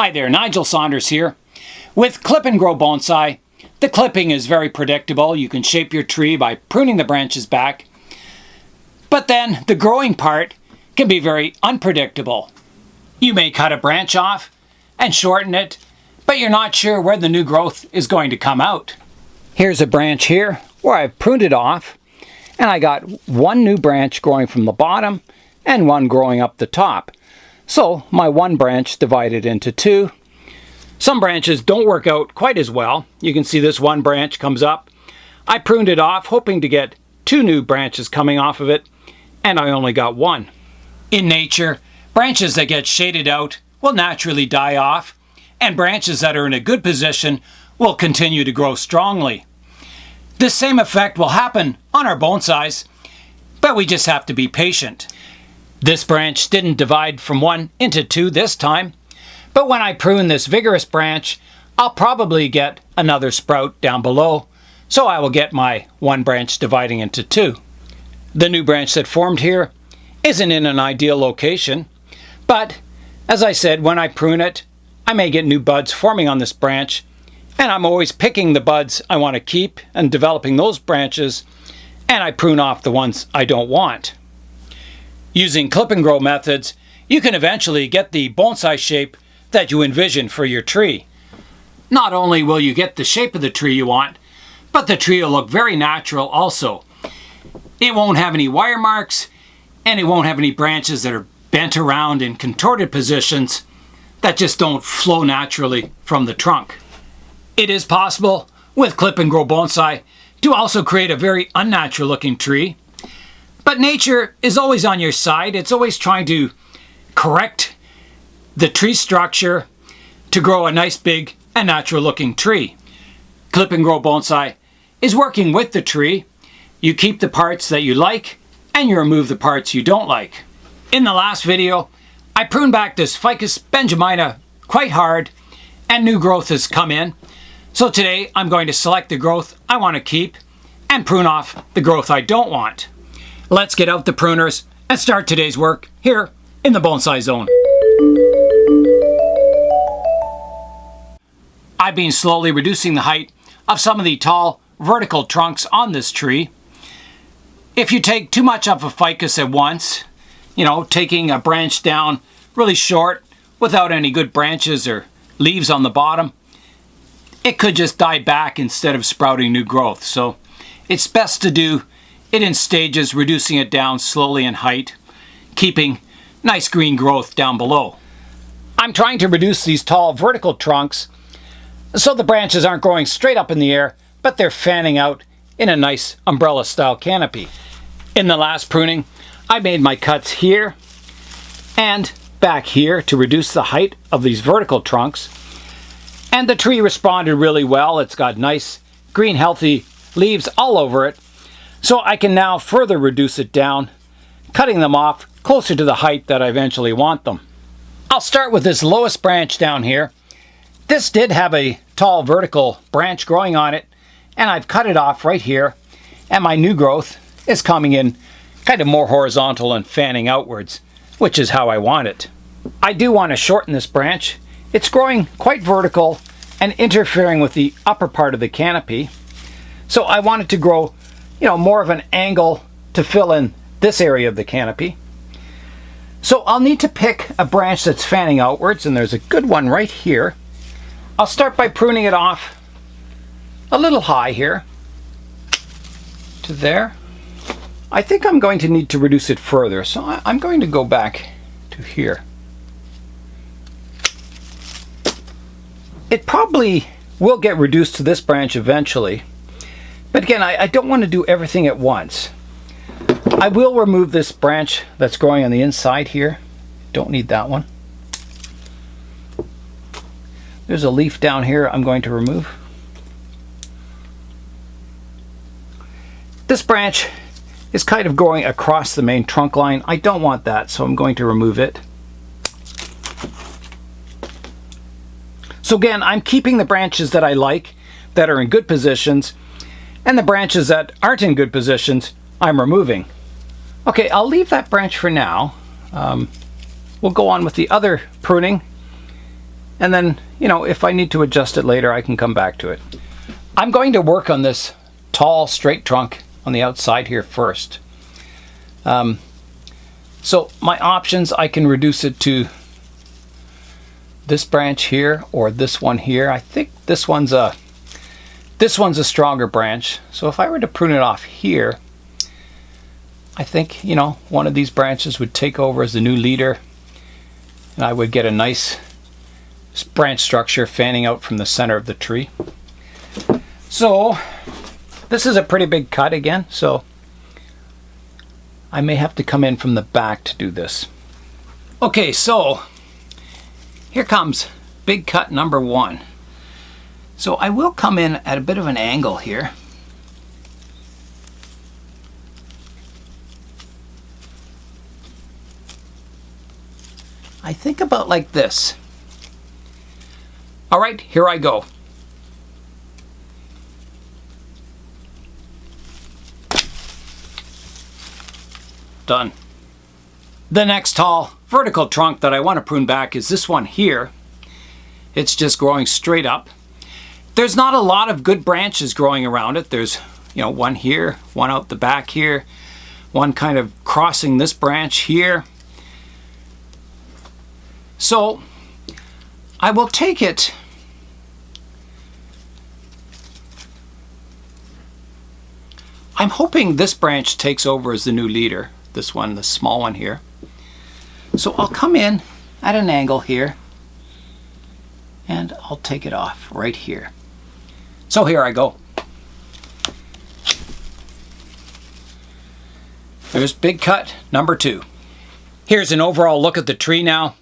Hi there, Nigel Saunders here. With Clip and Grow Bonsai, the clipping is very predictable. You can shape your tree by pruning the branches back. But then the growing part can be very unpredictable. You may cut a branch off and shorten it, but you're not sure where the new growth is going to come out. Here's a branch here where I've pruned it off, and I got one new branch growing from the bottom and one growing up the top. So my one branch divided into two. Some branches don't work out quite as well. You can see this one branch comes up. I pruned it off hoping to get two new branches coming off of it, and I only got one. In nature, branches that get shaded out will naturally die off, and branches that are in a good position will continue to grow strongly. This same effect will happen on our bonsais, but we just have to be patient. This branch didn't divide from one into two this time, but when I prune this vigorous branch, I'll probably get another sprout down below, so I will get my one branch dividing into two. The new branch that formed here isn't in an ideal location, but as I said, when I prune it, I may get new buds forming on this branch, and I'm always picking the buds I want to keep and developing those branches, and I prune off the ones I don't want. Using clip and grow methods, you can eventually get the bonsai shape that you envision for your tree. Not only will you get the shape of the tree you want, but the tree will look very natural also. It won't have any wire marks, and it won't have any branches that are bent around in contorted positions that just don't flow naturally from the trunk. It is possible with clip and grow bonsai to also create a very unnatural looking tree. But nature is always on your side. It's always trying to correct the tree structure to grow a nice big and natural looking tree. Clip and grow bonsai is working with the tree. You keep the parts that you like and you remove the parts you don't like. In the last video, I pruned back this Ficus benjamina quite hard and new growth has come in. So today I'm going to select the growth I want to keep and prune off the growth I don't want. Let's get out the pruners and start today's work here in the bonsai zone. I've been slowly reducing the height of some of the tall vertical trunks on this tree. If you take too much of a ficus at once, taking a branch down really short without any good branches or leaves on the bottom, it could just die back instead of sprouting new growth. So it's best to do it in stages, reducing it down slowly in height, keeping nice green growth down below. I'm trying to reduce these tall vertical trunks so the branches aren't growing straight up in the air, but they're fanning out in a nice umbrella style canopy. In the last pruning, I made my cuts here and back here to reduce the height of these vertical trunks. And the tree responded really well. It's got nice green healthy leaves all over it. So I can now further reduce it down, cutting them off closer to the height that I eventually want them. I'll start with this lowest branch down here. This did have a tall vertical branch growing on it, and I've cut it off right here, and my new growth is coming in kind of more horizontal and fanning outwards, which is how I want it. I do want to shorten this branch. It's growing quite vertical and interfering with the upper part of the canopy. So I want it to grow, more of an angle to fill in this area of the canopy. So I'll need to pick a branch that's fanning outwards, and there's a good one right here. I'll start by pruning it off a little high here to there. I think I'm going to need to reduce it further, so I'm going to go back to here. It probably will get reduced to this branch eventually, but again, I don't want to do everything at once. I will remove this branch that's growing on the inside here. Don't need that one. There's a leaf down here I'm going to remove. This branch is kind of growing across the main trunk line. I don't want that, so I'm going to remove it. So again, I'm keeping the branches that I like, that are in good positions, and the branches that aren't in good positions, I'm removing. Okay, I'll leave that branch for now. We'll go on with the other pruning And then, if I need to adjust it later, I can come back to it. I'm going to work on this tall, straight trunk on the outside here first. So my options, I can reduce it to this branch here or this one here. I think this one's a stronger branch. So if I were to prune it off here, I think, one of these branches would take over as the new leader, and I would get a nice branch structure fanning out from the center of the tree. So this is a pretty big cut again, so I may have to come in from the back to do this. Okay, so here comes big cut number 1. So I will come in at a bit of an angle here. I think about like this. All right, here I go. Done. The next tall vertical trunk that I want to prune back is this one here. It's just growing straight up. There's not a lot of good branches growing around it. There's, one here, one out the back here, one kind of crossing this branch here. So I will take it I'm hoping this branch takes over as the new leader, this one, the small one here. So I'll come in at an angle here and I'll take it off right here. So here I go. There's big cut number 2. Here's an overall look at the tree now.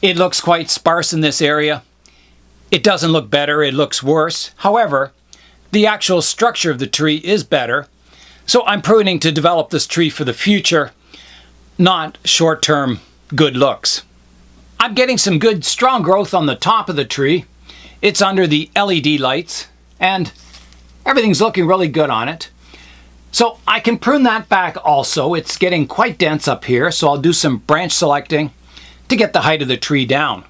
It looks quite sparse in this area. It doesn't look better, it looks worse. However, the actual structure of the tree is better. So I'm pruning to develop this tree for the future, not short-term good looks. I'm getting some good strong growth on the top of the tree. It's under the LED lights and everything's looking really good on it. So I can prune that back also. It's getting quite dense up here, so I'll do some branch selecting to get the height of the tree down.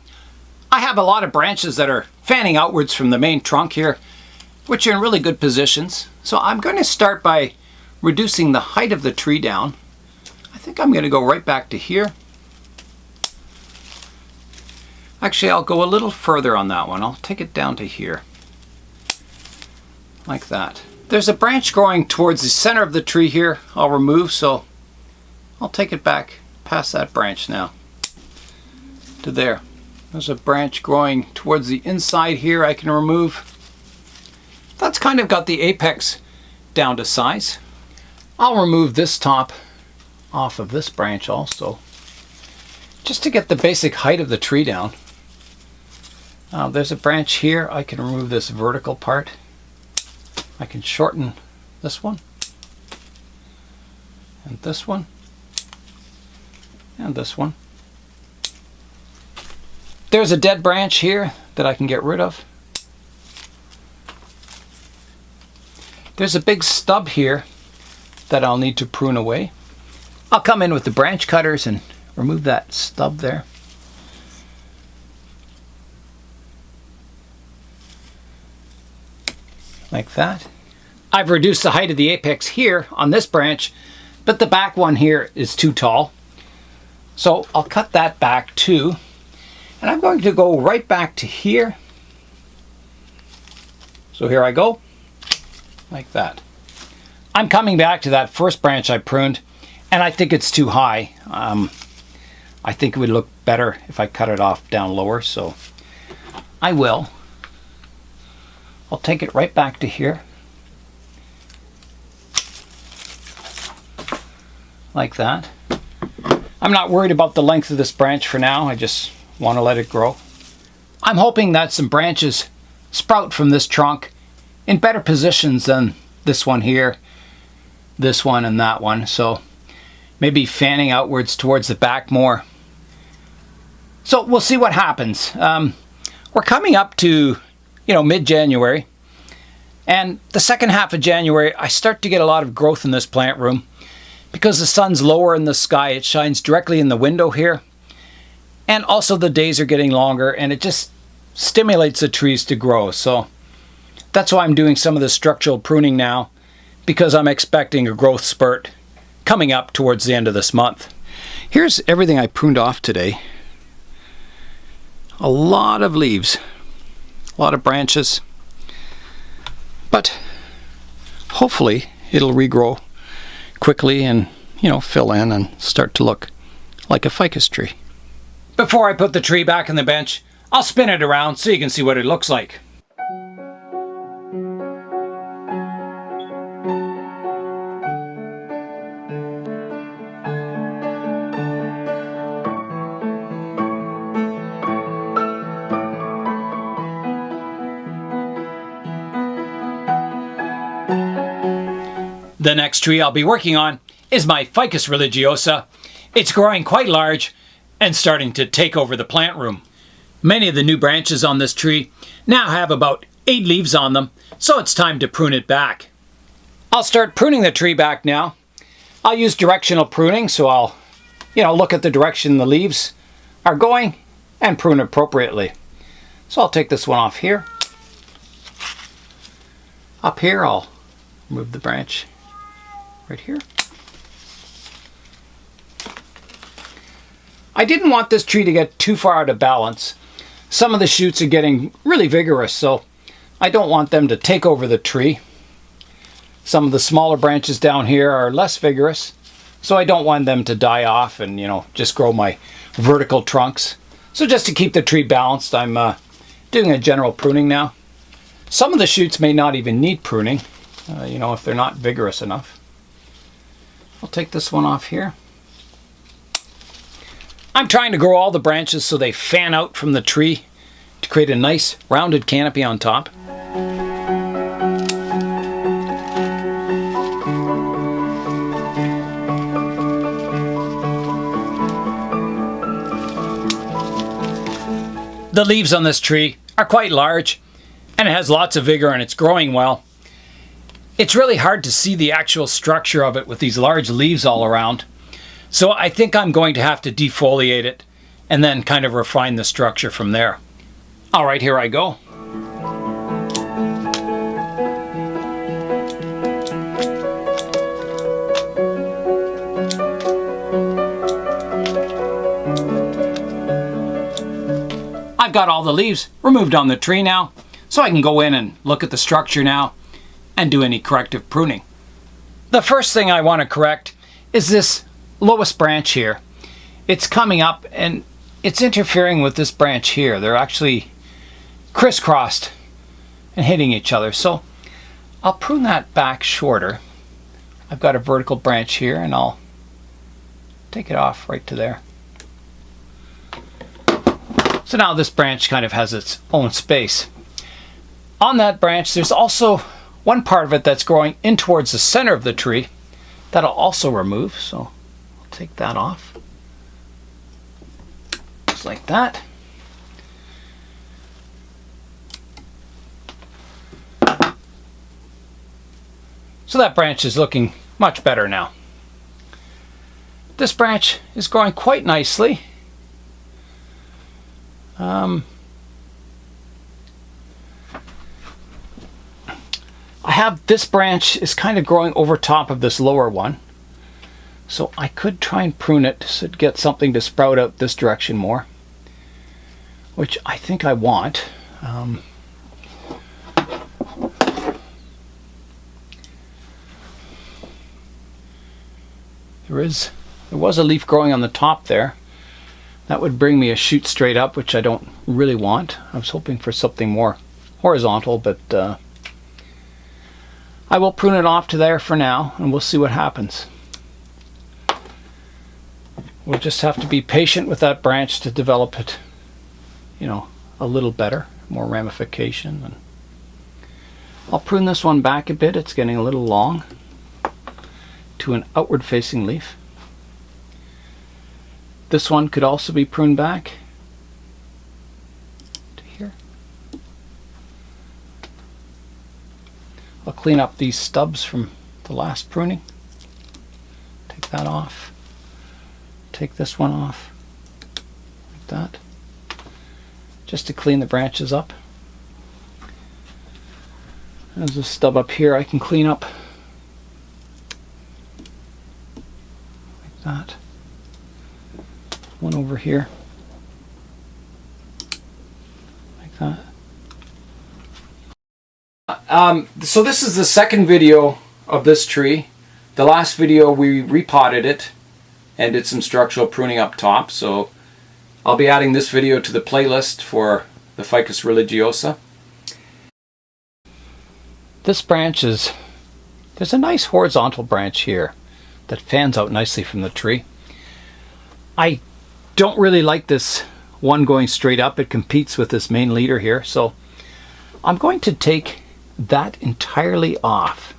I have a lot of branches that are fanning outwards from the main trunk here, which are in really good positions. So I'm going to start by reducing the height of the tree down. I think I'm going to go right back to here. Actually, I'll go a little further on that one. I'll take it down to here, like that. There's a branch growing towards the center of the tree here I'll remove, so I'll take it back past that branch now to there. There's a branch growing towards the inside here I can remove. That's kind of got the apex down to size. I'll remove this top off of this branch also, just to get the basic height of the tree down. There's a branch here. I can remove this vertical part. I can shorten this one, and this one, and this one. There's a dead branch here that I can get rid of. There's a big stub here that I'll need to prune away. I'll come in with the branch cutters and remove that stub there. Like that. I've reduced the height of the apex here on this branch, but the back one here is too tall. So I'll cut that back too. And I'm going to go right back to here. So here I go, like that. I'm coming back to that first branch I pruned, and I think it's too high. I think it would look better if I cut it off down lower, so I will. I'll take it right back to here, like that. I'm not worried about the length of this branch for now. I just want to let it grow. I'm hoping that some branches sprout from this trunk in better positions than this one here, this one, and that one. So maybe fanning outwards towards the back more. So we'll see what happens. We're coming up to, mid-January. And the second half of January, I start to get a lot of growth in this plant room. Because the sun's lower in the sky, it shines directly in the window here. And also the days are getting longer, and it just stimulates the trees to grow. So that's why I'm doing some of the structural pruning now, because I'm expecting a growth spurt coming up towards the end of this month. Here's everything I pruned off today. A lot of leaves, a lot of branches, but hopefully it'll regrow quickly and, fill in and start to look like a ficus tree. Before I put the tree back on the bench, I'll spin it around so you can see what it looks like. The next tree I'll be working on is my Ficus religiosa. It's growing quite large and starting to take over the plant room. Many of the new branches on this tree now have about 8 leaves on them, so it's time to prune it back. I'll start pruning the tree back now. I'll use directional pruning, so I'll, look at the direction the leaves are going and prune appropriately. So I'll take this one off here. Up here, I'll remove the branch right here. I didn't want this tree to get too far out of balance. Some of the shoots are getting really vigorous, so I don't want them to take over the tree. Some of the smaller branches down here are less vigorous, so I don't want them to die off and, just grow my vertical trunks. So just to keep the tree balanced, I'm doing a general pruning now. Some of the shoots may not even need pruning, if they're not vigorous enough. I'll take this one off here. I'm trying to grow all the branches so they fan out from the tree to create a nice rounded canopy on top. The leaves on this tree are quite large and it has lots of vigor and it's growing well. It's really hard to see the actual structure of it with these large leaves all around. So I think I'm going to have to defoliate it and then kind of refine the structure from there. All right, here I go. I've got all the leaves removed on the tree now, so I can go in and look at the structure now and do any corrective pruning. The first thing I want to correct is this lowest branch here. It's coming up and it's interfering with this branch here. They're actually crisscrossed and hitting each other. So I'll prune that back shorter. I've got a vertical branch here and I'll take it off right to there. So now this branch kind of has its own space. On that branch, there's also one part of it that's growing in towards the center of the tree that I'll also remove. So I'll take that off. Just like that. So that branch is looking much better now. This branch is growing quite nicely. I have this branch is kind of growing over top of this lower one. So I could try and prune it so it gets something to sprout out this direction more, which I think I want. There was a leaf growing on the top there. That would bring me a shoot straight up, which I don't really want. I was hoping for something more horizontal, but I will prune it off to there for now, and we'll see what happens. We'll just have to be patient with that branch to develop it, a little better, more ramification. And I'll prune this one back a bit. It's getting a little long to an outward facing leaf. This one could also be pruned back to here. I'll clean up these stubs from the last pruning. Take that off. Take this one off like that. just to clean the branches up. There's a stub up here I can clean up like that. One over here like that. So this is the second video of this tree. The last video we repotted it and did some structural pruning up top, so I'll be adding this video to the playlist for the Ficus religiosa. This branch there's a nice horizontal branch here that fans out nicely from the tree. I don't really like this one going straight up. It competes with this main leader here, so I'm going to take that entirely off.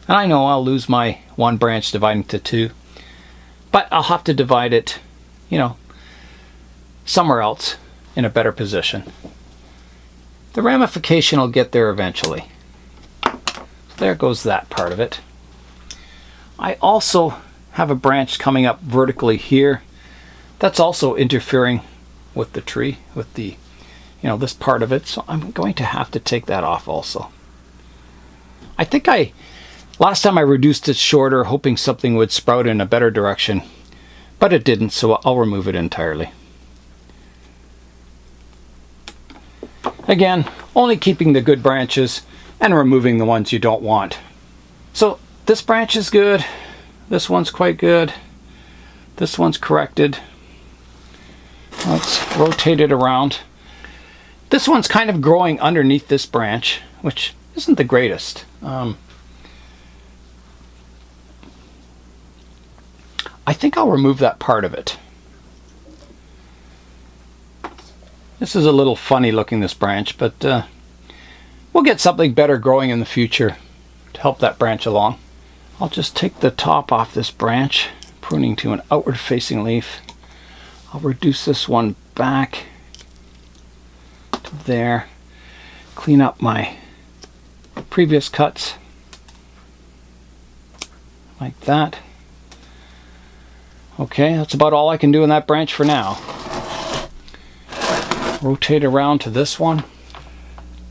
And I know I'll lose my one branch dividing to two, but I'll have to divide it, somewhere else in a better position. The ramification will get there eventually. There goes that part of it. I also have a branch coming up vertically here that's also interfering with the tree, with the, this part of it, so I'm going to have to take that off also. I think last time I reduced it shorter hoping something would sprout in a better direction, but it didn't, so I'll remove it entirely. Again, only keeping the good branches and removing the ones you don't want. So this branch is good, this one's quite good, this one's corrected. Let's rotate it around. This one's kind of growing underneath this branch, which isn't the greatest. I think I'll remove that part of it. This is a little funny looking, this branch, but we'll get something better growing in the future to help that branch along. I'll just take the top off this branch, pruning to an outward facing leaf. I'll reduce this one back to there, clean up my previous cuts like that. Okay, that's about all I can do in that branch for now. Rotate around to this one.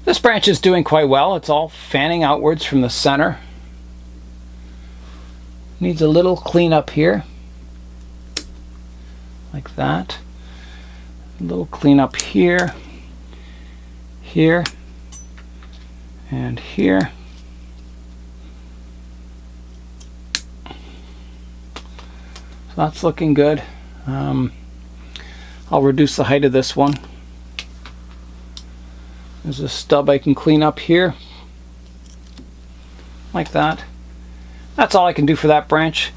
This branch is doing quite well. It's all fanning outwards from the center. Needs a little cleanup here, like that. A little cleanup here, here, and here. So that's looking good. I'll reduce the height of this one. There's a stub I can clean up here, like that. That's all I can do for that branch.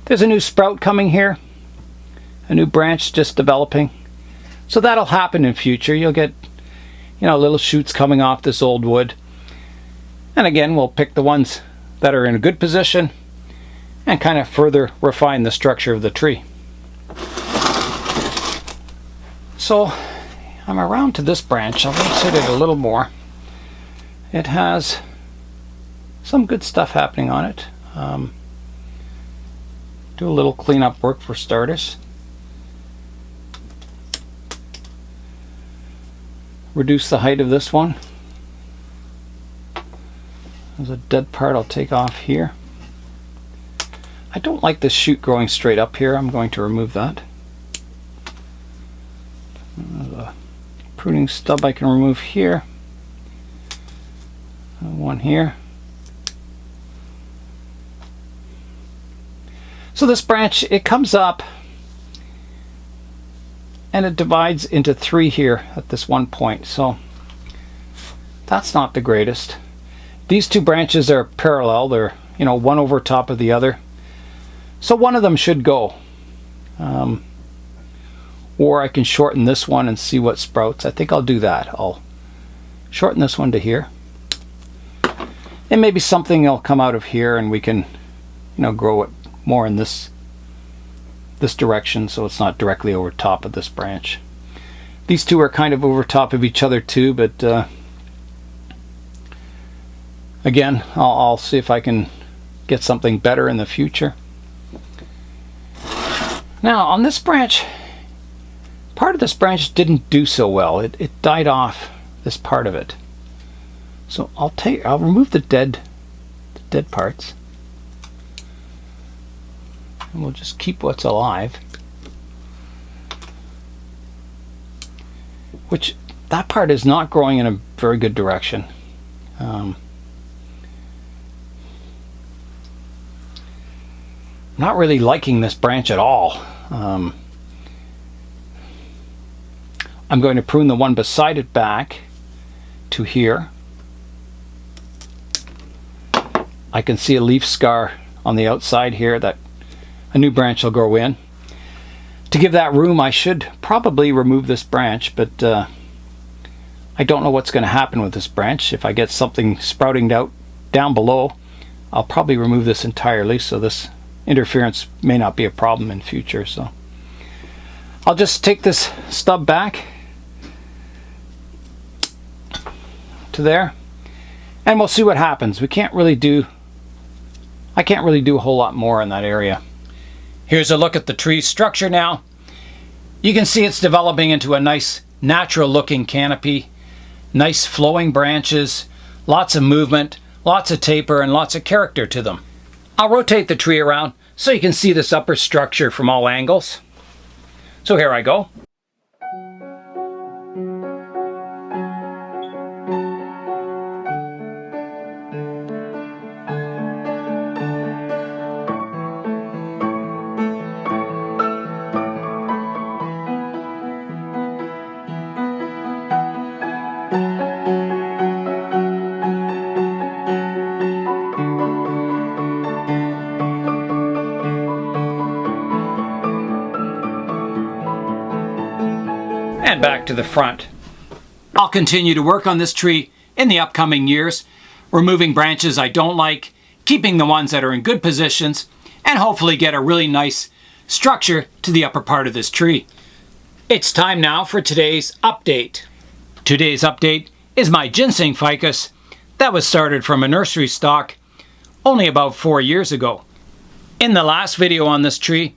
There's a new sprout coming here, a new branch just developing. So that'll happen in future. You'll get, little shoots coming off this old wood. And again, we'll pick the ones that are in a good position and kind of further refine the structure of the tree. So I'm around to this branch. I'll rotate it a little more. It has some good stuff happening on it. Do a little cleanup work for starters. Reduce the height of this one. There's a dead part I'll take off here. I don't like this shoot growing straight up here. I'm going to remove that. There's a pruning stub I can remove here. One here. So this branch, it comes up and it divides into three here at this one point. So that's not the greatest. These two branches are parallel. They're, one over top of the other. So one of them should go. Or I can shorten this one and see what sprouts. I think I'll do that. I'll shorten this one to here. And maybe something will come out of here and we can, grow it more in this direction so it's not directly over top of this branch. These two are kind of over top of each other too, but again, I'll see if I can get something better in the future. Now on this branch, part of this branch didn't do so well. It died off, this part of it. So I'll remove the dead parts. And we'll just keep what's alive. Which, that part is not growing in a very good direction. Not really liking this branch at all. I'm going to prune the one beside it back to here. I can see a leaf scar on the outside here that a new branch will grow in. To give that room, I should probably remove this branch, but I don't know what's going to happen with this branch. If I get something sprouting out down below, I'll probably remove this entirely, so this interference may not be a problem in future. So I'll just take this stub back to there, and we'll see what happens. I can't really do a whole lot more in that area. Here's a look at the tree's structure now. You can see it's developing into a nice natural looking canopy, nice flowing branches, lots of movement, lots of taper, and lots of character to them. I'll rotate the tree around so you can see this upper structure from all angles. So here I go. And back to the front. I'll continue to work on this tree in the upcoming years, removing branches I don't like, keeping the ones that are in good positions, and hopefully get a really nice structure to the upper part of this tree. It's time now for today's update. Today's update is my Ginseng Ficus that was started from a nursery stock only about 4 years ago. In the last video on this tree,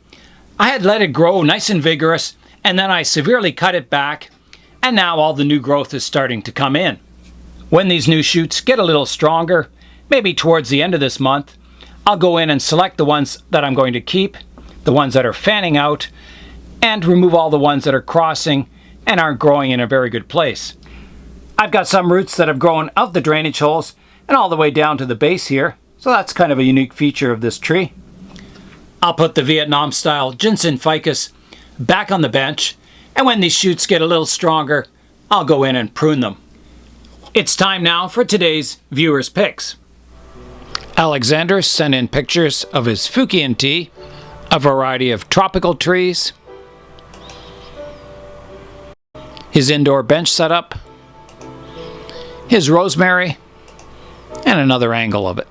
I had let it grow nice and vigorous, and then I severely cut it back, and now all the new growth is starting to come in. When these new shoots get a little stronger, maybe towards the end of this month, I'll go in and select the ones that I'm going to keep, the ones that are fanning out, and remove all the ones that are crossing and aren't growing in a very good place. I've got some roots that have grown out the drainage holes and all the way down to the base here, so that's kind of a unique feature of this tree. I'll put the Vietnam style Ginseng Ficus back on the bench, and when these shoots get a little stronger, I'll go in and prune them. It's time now for today's viewers' picks. Alexander sent in pictures of his Fukian tea, a variety of tropical trees, his indoor bench setup, his rosemary, and another angle of it.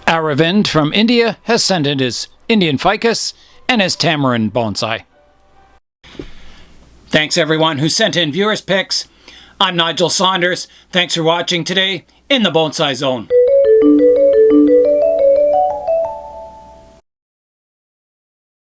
Aravind from India has sent in his Indian ficus and his tamarind bonsai. Thanks everyone who sent in viewers' picks. I'm Nigel Saunders. Thanks for watching today in the Bonsai Zone.